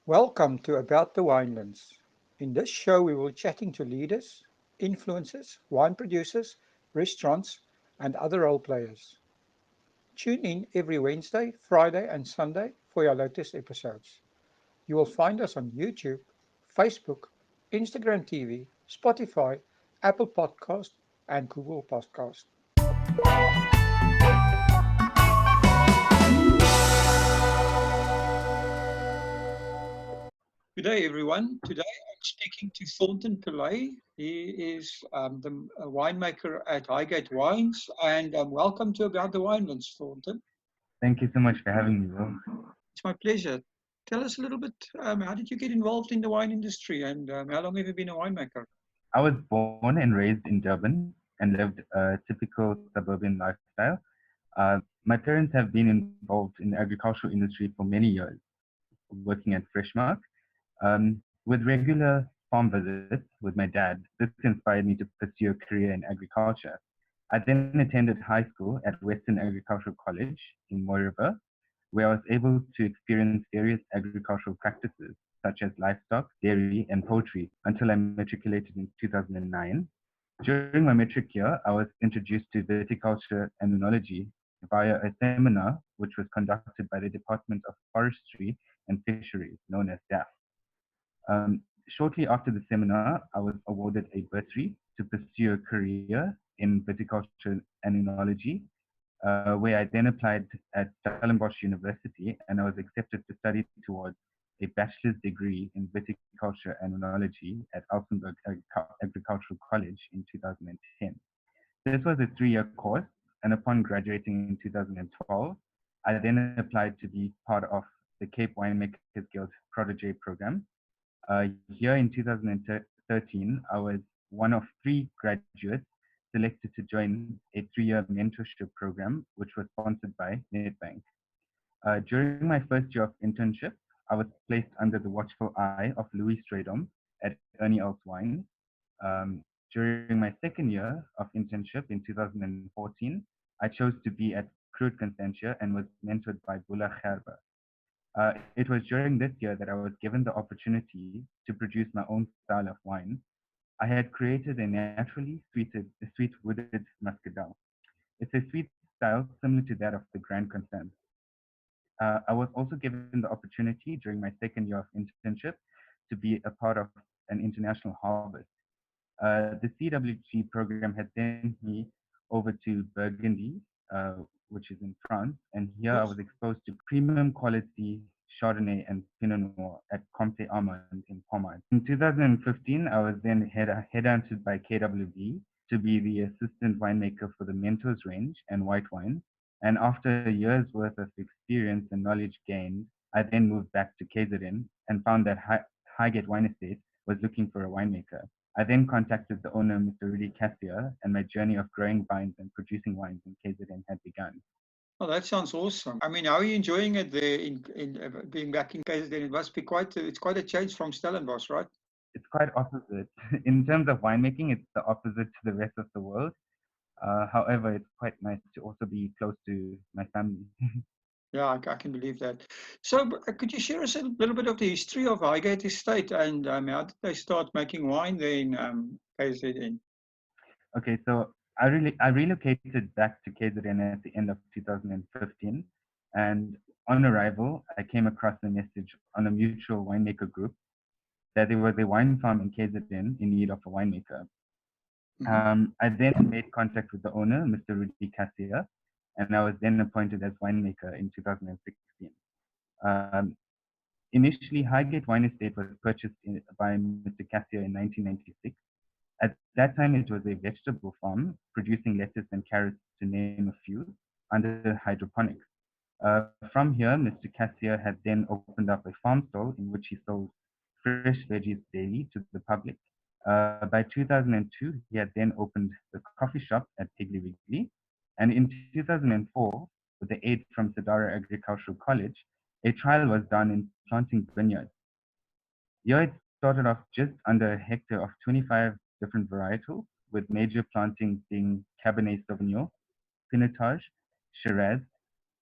Welcome to About the Winelands. In this show, we will be chatting to leaders, influencers, wine producers, restaurants, and other role players. Tune in every Wednesday, Friday, and Sunday for your latest episodes. You will find us on YouTube, Facebook, Instagram TV, Spotify, Apple Podcast, and Google Podcast. Good day, everyone. Today I'm speaking to Thornton Pillay. He is the winemaker at Highgate Wines, and welcome to About the Winelands, Thornton. Thank you so much for having me, Will. It's my pleasure. Tell us a little bit, how did you get involved in the wine industry, and how long have you been a winemaker? I was born and raised in Durban and lived a typical suburban lifestyle. My parents have been involved in the agricultural industry for many years, working at Freshmark. With regular farm visits with my dad, this inspired me to pursue a career in agriculture. I then attended high school at Western Agricultural College in Moy River, where I was able to experience various agricultural practices such as livestock, dairy, and poultry until I matriculated in 2009. During my matric year, I was introduced to viticulture and oenology via a seminar which was conducted by the Department of Forestry and Fisheries, known as DAF. Shortly after the seminar, I was awarded a bursary to pursue a career in viticulture and oenology, where I then applied at Stellenbosch University, and I was accepted to study towards a bachelor's degree in viticulture and oenology at Altenburg Agricultural College in 2010. This was a 3-year course, and upon graduating in 2012, I then applied to be part of the Cape Winemakers Guild Protege program. Here in 2013, I was one of 3 graduates selected to join a 3-year mentorship program, which was sponsored by Nedbank. During my first year of internship, I was placed under the watchful eye of Louis Stradom at Ernie Wine. During my second year of internship in 2014, I chose to be at Groot Constantia and was mentored by Bula Gerber. It was during this year that I was given the opportunity to produce my own style of wine. I had created a naturally sweet wooded muscadel. It's a sweet style similar to that of the Grand Constant. I was also given the opportunity during my second year of internship to be a part of an international harvest. The CWG program had sent me over to Burgundy, which is in France, and here I was exposed to premium quality Chardonnay and Pinot Noir at Comte Armand in Pommard. In 2015, I was then headhunted by KWV to be the assistant winemaker for the Mentos range and white wine. And after a year's worth of experience and knowledge gained, I then moved back to KZN and found that Highgate Wine Estate was looking for a winemaker. I then contacted the owner, Mr. Rudy Kassier, and my journey of growing vines and producing wines in KZN had begun. Oh, that sounds awesome. I mean, how are you enjoying it there in being back in KZN? It must be it's quite a change from Stellenbosch, right? It's quite opposite. In terms of winemaking, it's the opposite to the rest of the world. However, it's quite nice to also be close to my family. Yeah, I can believe that. So, could you share us a little bit of the history of Highgate Estate and how did they start making wine there in KZN? Okay, so I relocated back to KZN at the end of 2015, and on arrival, I came across a message on a mutual winemaker group that there was a wine farm in KZN in need of a winemaker. I then made contact with the owner, Mr. Rudy Kassier, and I was then appointed as winemaker in 2016. Um, Initially, Highgate Wine Estate was purchased by Mr. Kassier in 1996. At that time, it was a vegetable farm producing lettuce and carrots, to name a few, under hydroponics. From here, Mr. Kassier had then opened up a farm stall in which he sold fresh veggies daily to the public. By 2002, he had then opened the coffee shop at Piggly Wiggly. And in 2004, with the aid from Sadara Agricultural College, a trial was done in planting vineyards. Here it started off just under a hectare of 25 different varietals, with major plantings being Cabernet Sauvignon, Pinotage, Shiraz,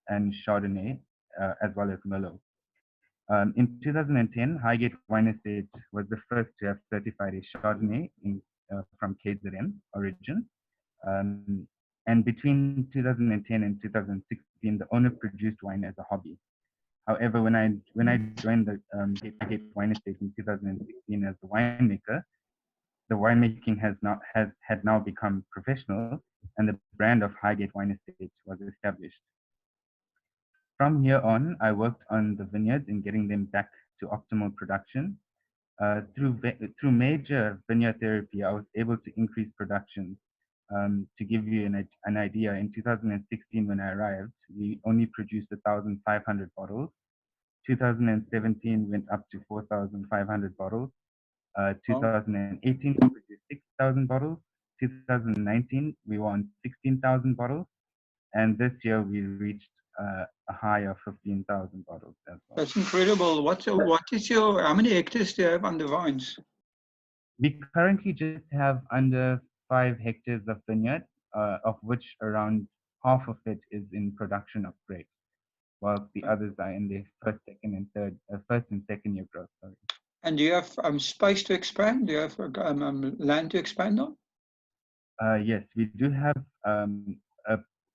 and Chardonnay, as well as Merlot. In 2010, Highgate Wine Estate was the first to have certified a Chardonnay from KZN origin. And between 2010 and 2016, the owner produced wine as a hobby. However, when I joined the Highgate Wine Estate in 2016 as the winemaker, the winemaking had now become professional, and the brand of Highgate Wine Estate was established. From here on, I worked on the vineyards and getting them back to optimal production. Through major vineyard therapy, I was able to increase production. To give you an idea, in 2016, when I arrived, we only produced 1,500 bottles. 2017 went up to 4,500 bottles. 2018, we produced 6,000 bottles. 2019, we were on 16,000 bottles. And this year, we reached a high of 15,000 bottles as well. That's incredible. How many hectares do you have under vines? We currently just have under 5 hectares of vineyard, of which around half of it is in production of grapes, while the others are in their first and second year growth. Sorry. And do you have space to expand? Do you have land to expand on? Yes, we do have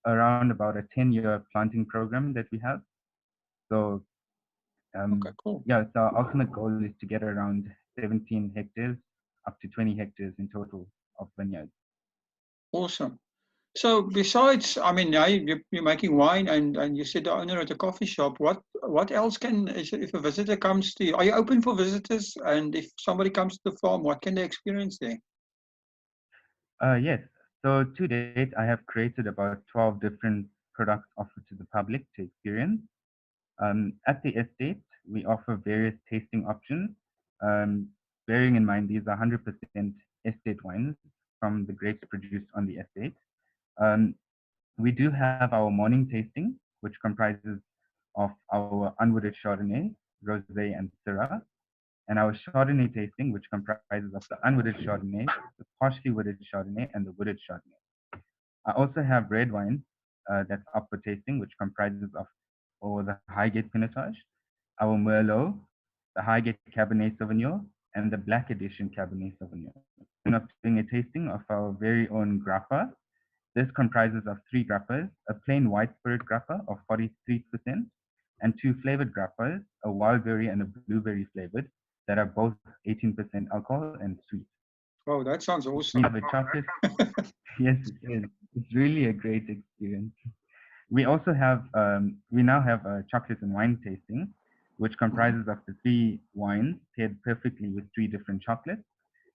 around about a 10-year planting program that we have. So, okay, cool. Yeah, so our ultimate goal is to get around 17 hectares, up to 20 hectares in total of vineyards. Awesome. So besides, I mean, now you're making wine and you said the owner at a coffee shop. What else if a visitor comes to you, are you open for visitors? And if somebody comes to the farm, what can they experience there? Yes. So to date, I have created about 12 different products offered to the public to experience. At the estate, we offer various tasting options. Bearing in mind, these are 100% estate wines from the grapes produced on the estate. We do have our morning tasting, which comprises of our unwooded Chardonnay, Rosé, and Syrah, and our Chardonnay tasting, which comprises of the unwooded Chardonnay, the partially wooded Chardonnay, and the wooded Chardonnay. I also have red wine that's up for tasting, which comprises of the Highgate Pinotage, our Merlot, the Highgate Cabernet Sauvignon, and the Black Edition Cabernet Sauvignon. We're not doing a tasting of our very own grappa. This comprises of 3 grappas, a plain white spirit grappa of 43%, and 2 flavored grappas, a wild berry and a blueberry flavored, that are both 18% alcohol and sweet. Oh, that sounds awesome. We have a chocolate. Yes, it is. It's really a great experience. We also have, we now have a chocolate and wine tasting, which comprises of the 3 wines paired perfectly with 3 different chocolates,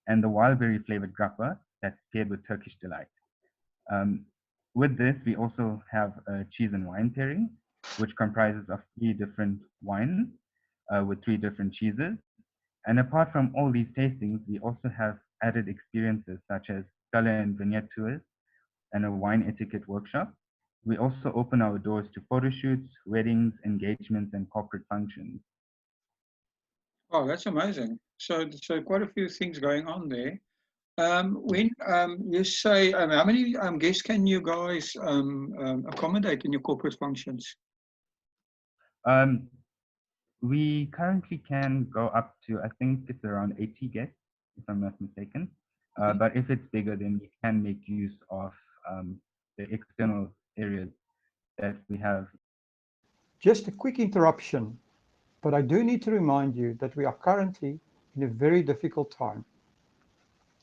and the wild berry flavored grappa that's paired with Turkish delight. With this, we also have a cheese and wine pairing, which comprises of 3 different wines with 3 different cheeses. And apart from all these tastings, we also have added experiences such as cellar and vineyard tours and a wine etiquette workshop. We also open our doors to photo shoots, weddings, engagements, and corporate functions. Oh, that's amazing. So quite a few things going on there. When you say, how many guests can you guys accommodate in your corporate functions? We currently can go up to, I think it's around 80 guests, if I'm not mistaken. But if it's bigger, then we can make use of the external areas that we have. Just a quick interruption, but I do need to remind you that we are currently in a very difficult time.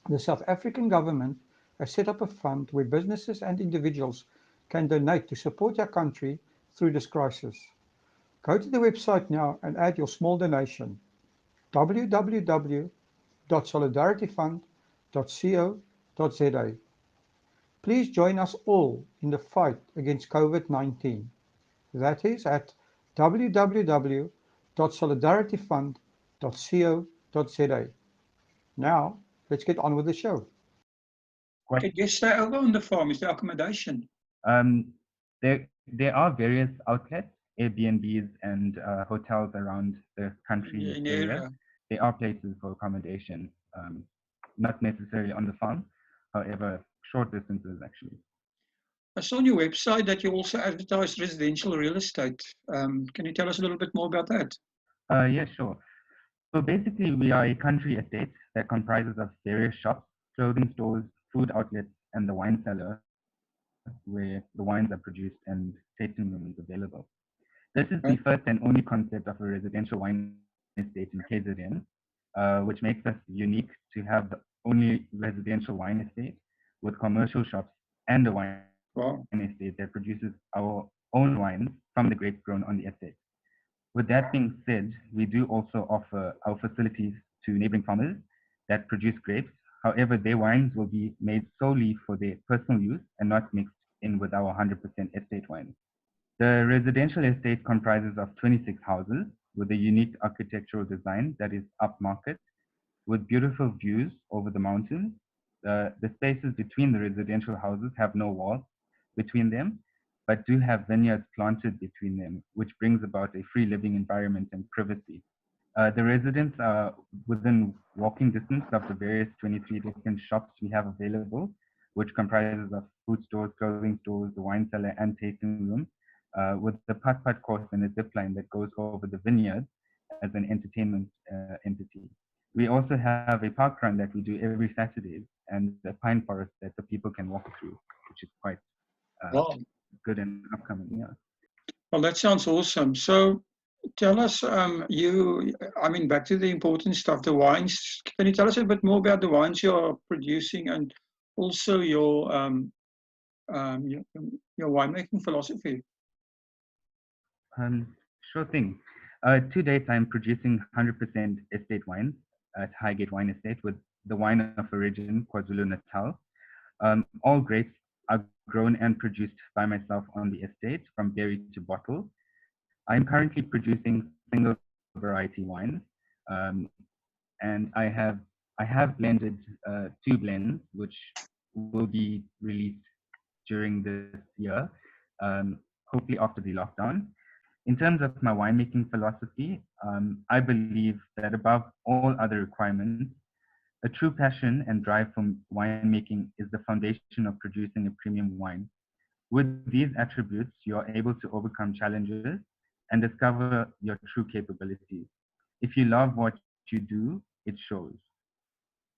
The South African government has set up a fund where businesses and individuals can donate to support their country through this crisis. Go to the website now and add your small donation. www.solidarityfund.co.za. Please join us all in the fight against COVID-19. That is at www.solidarityfund.co.za. Now, let's get on with the show. Can you stay over on the farm? Is there accommodation? There are various outlets, Airbnbs and hotels around the country area. There are places for accommodation, not necessarily on the farm, however, short distances actually. I saw on your website that you also advertise residential real estate. Can you tell us a little bit more about that? Yeah, sure. So basically, we are a country estate that comprises of various shops, clothing stores, food outlets, and the wine cellar where the wines are produced and tasting room is available. This is the first and only concept of a residential wine estate in KZN, which makes us unique to have the only residential wine estate with commercial shops and a wine estate that Wow. produces our own wines from the grapes grown on the estate. With that being said, we do also offer our facilities to neighboring farmers that produce grapes. However, their wines will be made solely for their personal use and not mixed in with our 100% estate wines. The residential estate comprises of 26 houses with a unique architectural design that is upmarket with beautiful views over the mountains. The spaces between the residential houses have no walls between them, but do have vineyards planted between them, which brings about a free living environment and privacy. The residents are within walking distance of the various 23 different shops we have available, which comprises of food stores, clothing stores, the wine cellar, and tasting room, with the putt-putt course and a zip line that goes over the vineyards as an entertainment entity. We also have a park run that we do every Saturday and a pine forest that the people can walk through, which is quite uh, Wow. good and upcoming. Yeah. Well, that sounds awesome. So tell us, I mean, back to the important stuff, the wines. Can you tell us a bit more about the wines you're producing and also um, your, your winemaking philosophy? Sure thing. To date, I'm producing 100% estate wines at Highgate Wine Estate with the wine of origin, Kwa-Zulu Natal. All grapes are grown and produced by myself on the estate from berry to bottle. I'm currently producing single variety wines, um, and I have blended two blends, which will be released during this year, hopefully after the lockdown. In terms of my winemaking philosophy, I believe that above all other requirements, a true passion and drive for winemaking is the foundation of producing a premium wine. With these attributes, you are able to overcome challenges and discover your true capabilities. If you love what you do, it shows.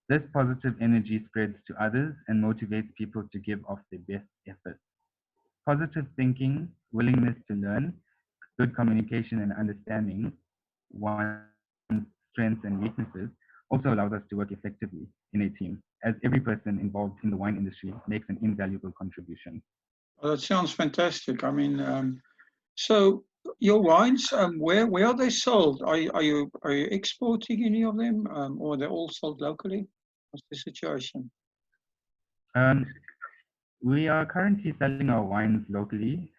This positive energy spreads to others and motivates people to give off their best efforts. Positive thinking, willingness to learn, good communication, and understanding one's strengths and weaknesses also allows us to work effectively in a team, as every person involved in the wine industry makes an invaluable contribution. Well, that sounds fantastic. I mean, so your wines, where are they sold? Are you exporting any of them, or they're all sold locally? What's the situation? Um, we are currently selling our wines locally.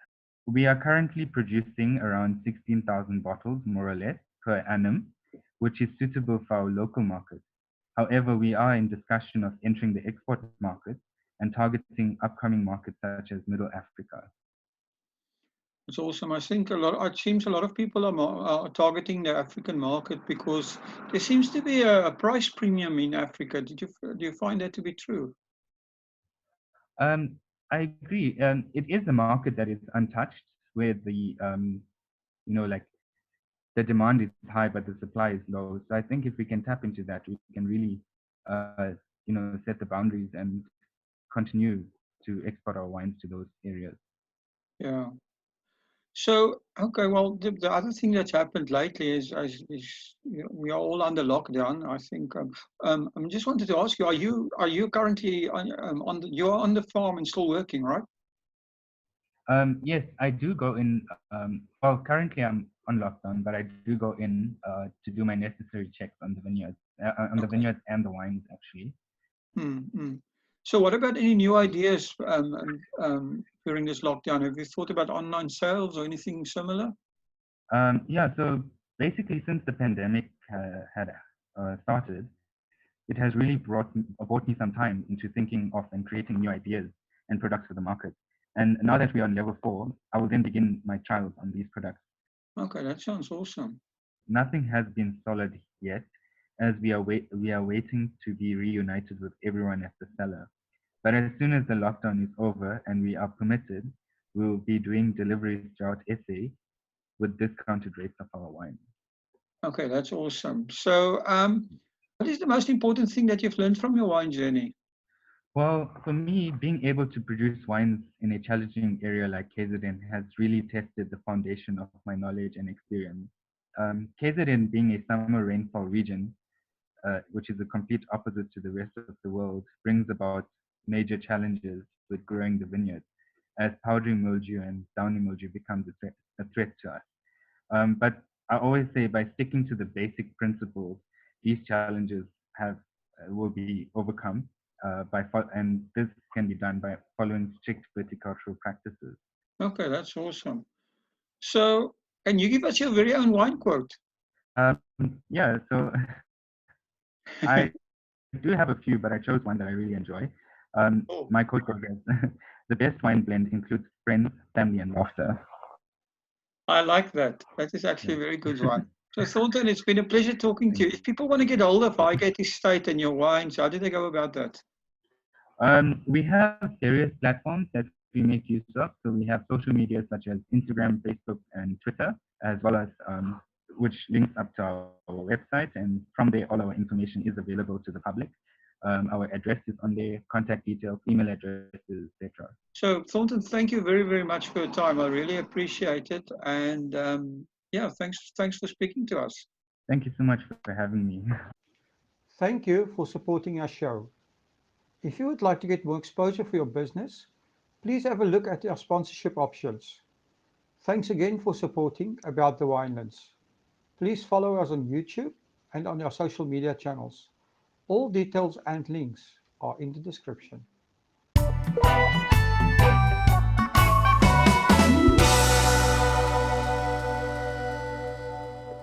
We are currently producing around 16,000 bottles, more or less, per annum, which is suitable for our local market. However, we are in discussion of entering the export market and targeting upcoming markets such as Middle Africa. It's awesome. I think a lot. It seems a lot of people are targeting the African market because there seems to be a price premium in Africa. Do you find that to be true? Um, I agree. It is a market that is untouched, where like the demand is high but the supply is low. So I think if we can tap into that, we can really, set the boundaries and continue to export our wines to those areas. Yeah. So, okay, well, the other thing that's happened lately is we are all under lockdown. I think. I just wanted to ask you: Are you currently you're on the farm and still working, right? Yes, I do go in. Well, currently I'm on lockdown, but I do go in to do my necessary checks on the Okay. vineyards and the wines actually. Mm. So, what about any new ideas during this lockdown? Have you thought about online sales or anything similar? Yeah, so basically, since the pandemic had started, it has really brought me some time into thinking of and creating new ideas and products for the market. And now that we are on level 4, I will then begin my trials on these products. Okay, that sounds awesome. Nothing has been solid yet, as we are waiting to be reunited with everyone at the cellar. But as soon as the lockdown is over and we are permitted, we will be doing deliveries throughout SA with discounted rates of our wine. Okay, that's awesome. So, what is the most important thing that you've learned from your wine journey? Well, for me, being able to produce wines in a challenging area like KZN has really tested the foundation of my knowledge and experience. KZN being a summer rainfall region, which is a complete opposite to the rest of the world, brings about major challenges with growing the vineyard, as powdery mildew and downy mildew becomes a threat to us. But I always say by sticking to the basic principles, these challenges will be overcome and this can be done by following strict viticultural practices. Okay, that's awesome. So, can you give us your very own wine quote? Yeah, so I do have a few, but I chose one that I really enjoy. My quote Oh, goes as the best wine blend includes friends, family, and laughter. I like that. That is actually a Yeah. very good one. So, Thornton, it's been a pleasure talking to you. Thank If you. people want to get hold of Highgate Estate and your wines, how do they go about that? We have various platforms that we make use of. So we have social media such as Instagram, Facebook, and Twitter, as well as which links up to our website. And from there, all our information is available to the public. Our address is on there, contact details, email addresses, etc. So, Thornton, thank you very, very much for your time. I really appreciate it. And yeah, thanks for speaking to us. Thank you so much for having me. Thank you for supporting our show. If you would like to get more exposure for your business, please have a look at our sponsorship options. Thanks again for supporting About the Winelands. Please follow us on YouTube and on our social media channels. All details and links are in the description.